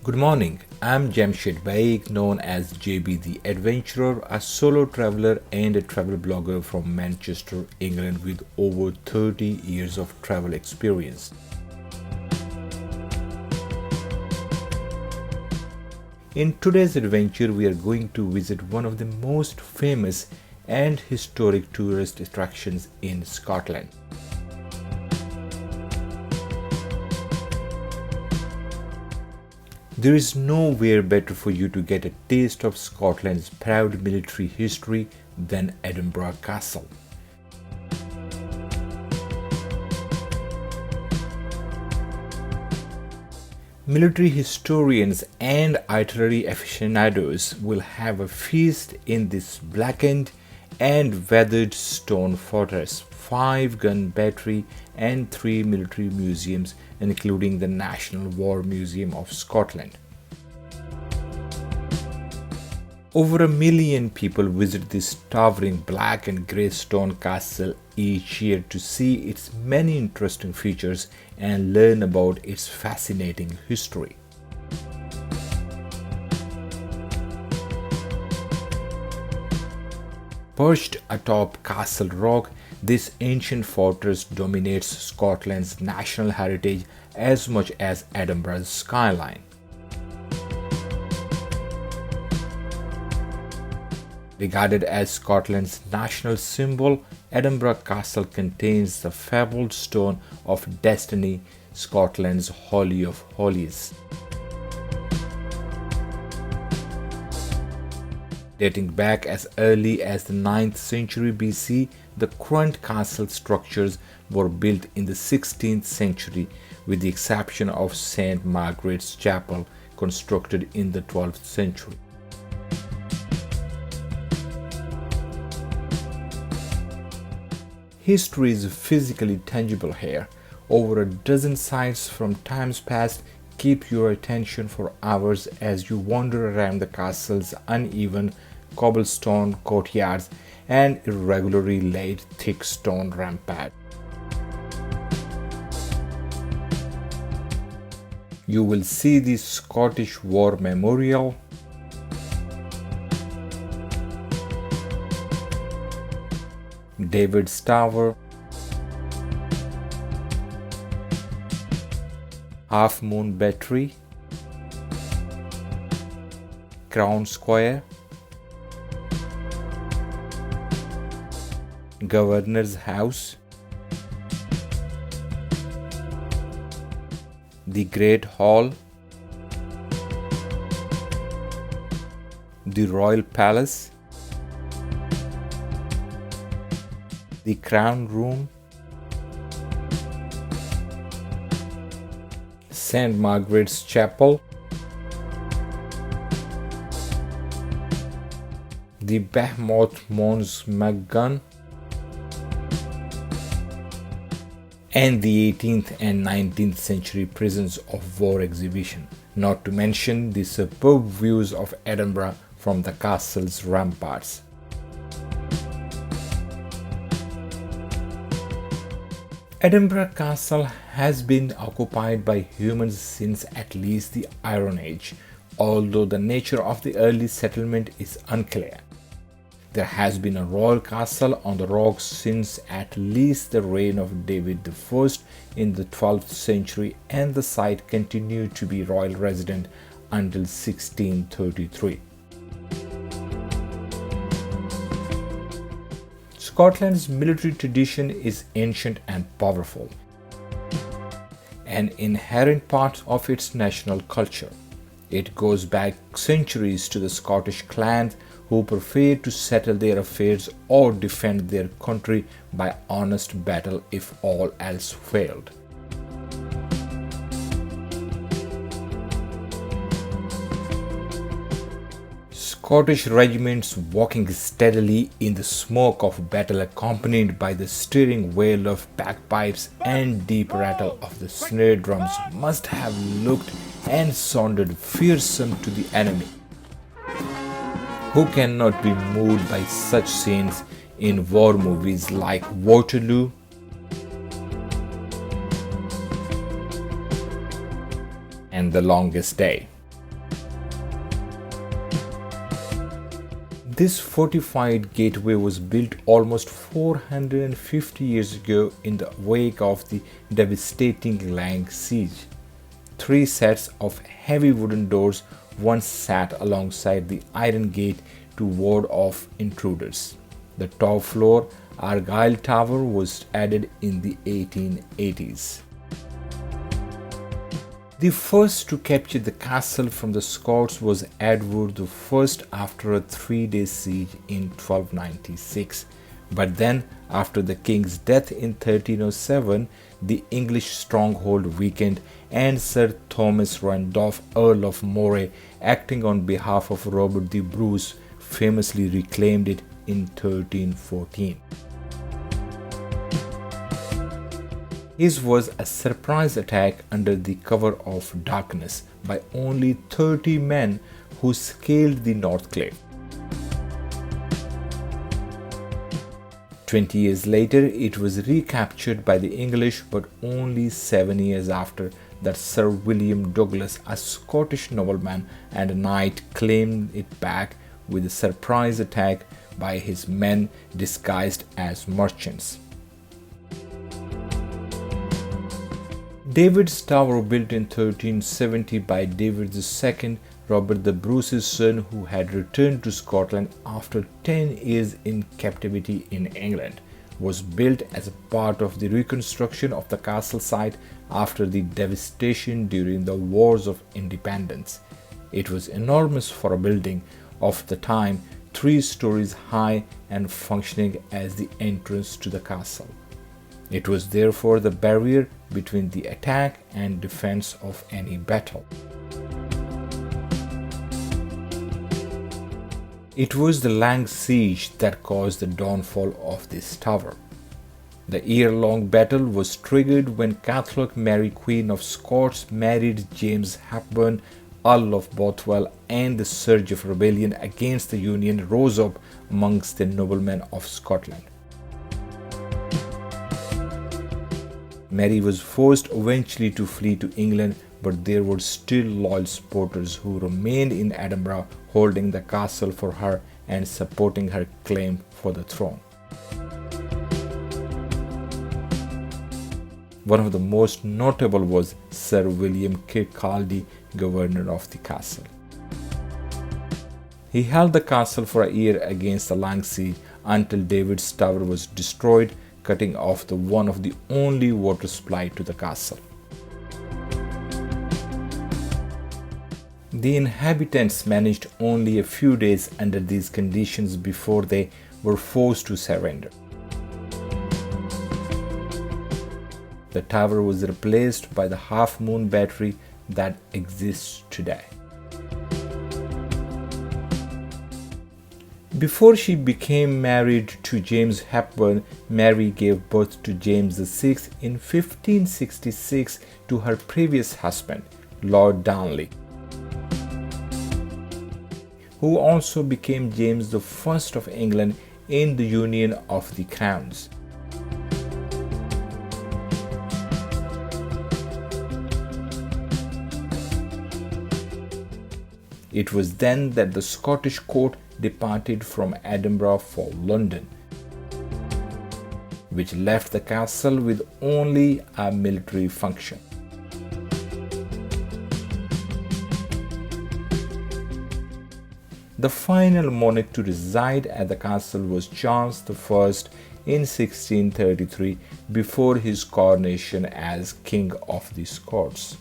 Good morning, I'm Jamshed Baig, known as JB the Adventurer, a solo traveler and a travel blogger from Manchester, England with over 30 years of travel experience. In today's adventure, we are going to visit one of the most famous and historic tourist attractions in Scotland. There is nowhere better for you to get a taste of Scotland's proud military history than Edinburgh Castle. Military historians and artillery aficionados will have a feast in this blackened and weathered stone fortress, 5-gun battery and 3 military museums, including the National War Museum of Scotland. Over 1 million people visit this towering black and grey stone castle each year to see its many interesting features and learn about its fascinating history. Perched atop Castle Rock, this ancient fortress dominates Scotland's national heritage as much as Edinburgh's skyline. Regarded as Scotland's national symbol, Edinburgh Castle contains the fabled Stone of Destiny, Scotland's Holy of Holies. Dating back as early as the 9th century BC, the current castle structures were built in the 16th century, with the exception of St. Margaret's Chapel, constructed in the 12th century. History is physically tangible here. Over a dozen sites from times past keep your attention for hours as you wander around the castle's uneven cobblestone courtyards and irregularly laid thick stone rampart. You will see the Scottish War Memorial, David's Tower, Half Moon Battery, Crown Square, Governor's House, the Great Hall, the Royal Palace, the Crown Room, St. Margaret's Chapel, the Behemoth Mons McGun, and the 18th and 19th century prisons of war exhibition, not to mention the superb views of Edinburgh from the castle's ramparts. Edinburgh Castle has been occupied by humans since at least the Iron Age, although the nature of the early settlement is unclear. There has been a royal castle on the rocks since at least the reign of David I in the 12th century, and the site continued to be royal residence until 1633. Scotland's military tradition is ancient and powerful, an inherent part of its national culture. It goes back centuries to the Scottish clans who preferred to settle their affairs or defend their country by honest battle if all else failed. Scottish regiments walking steadily in the smoke of battle, accompanied by the stirring wail of bagpipes and deep rattle of the snare drums, must have looked and sounded fearsome to the enemy. Who cannot be moved by such scenes in war movies like Waterloo, and The Longest Day? This fortified gateway was built almost 450 years ago in the wake of the devastating Lang siege. 3 sets of heavy wooden doors once sat alongside the iron gate to ward off intruders. The top floor Argyle Tower was added in the 1880s. The first to capture the castle from the Scots was Edward I after a 3-day siege in 1296. But then, after the king's death in 1307, the English stronghold weakened and Sir Thomas Randolph, Earl of Moray, acting on behalf of Robert the Bruce, famously reclaimed it in 1314. His was a surprise attack under the cover of darkness by only 30 men who scaled the north cliff. 20 years later, it was recaptured by the English, but only 7 years after that Sir William Douglas, a Scottish nobleman and a knight, claimed it back with a surprise attack by his men disguised as merchants. David's Tower, built in 1370 by David II, Robert the Bruce's son, who had returned to Scotland after 10 years in captivity in England, was built as a part of the reconstruction of the castle site after the devastation during the Wars of Independence. It was enormous for a building of the time, 3 stories high and functioning as the entrance to the castle. It was therefore the barrier between the attack and defense of any battle. It was the Lang siege that caused the downfall of this tower. The year-long battle was triggered when Catholic Mary Queen of Scots married James Hepburn, Earl of Bothwell, and the surge of rebellion against the Union rose up amongst the noblemen of Scotland. Mary was forced eventually to flee to England, but there were still loyal supporters who remained in Edinburgh, holding the castle for her and supporting her claim for the throne. One of the most notable was Sir William Kirkcaldy, governor of the castle. He held the castle for a year against the Lang siege until David's Tower was destroyed, cutting off one of the only water supply to the castle. The inhabitants managed only a few days under these conditions before they were forced to surrender. The tower was replaced by the half-moon battery that exists today. Before she became married to James Hepburn, Mary gave birth to James VI in 1566 to her previous husband, Lord Darnley, who also became James I of England in the Union of the Crowns. It was then that the Scottish court departed from Edinburgh for London, which left the castle with only a military function. The final monarch to reside at the castle was Charles I in 1633 before his coronation as King of the Scots.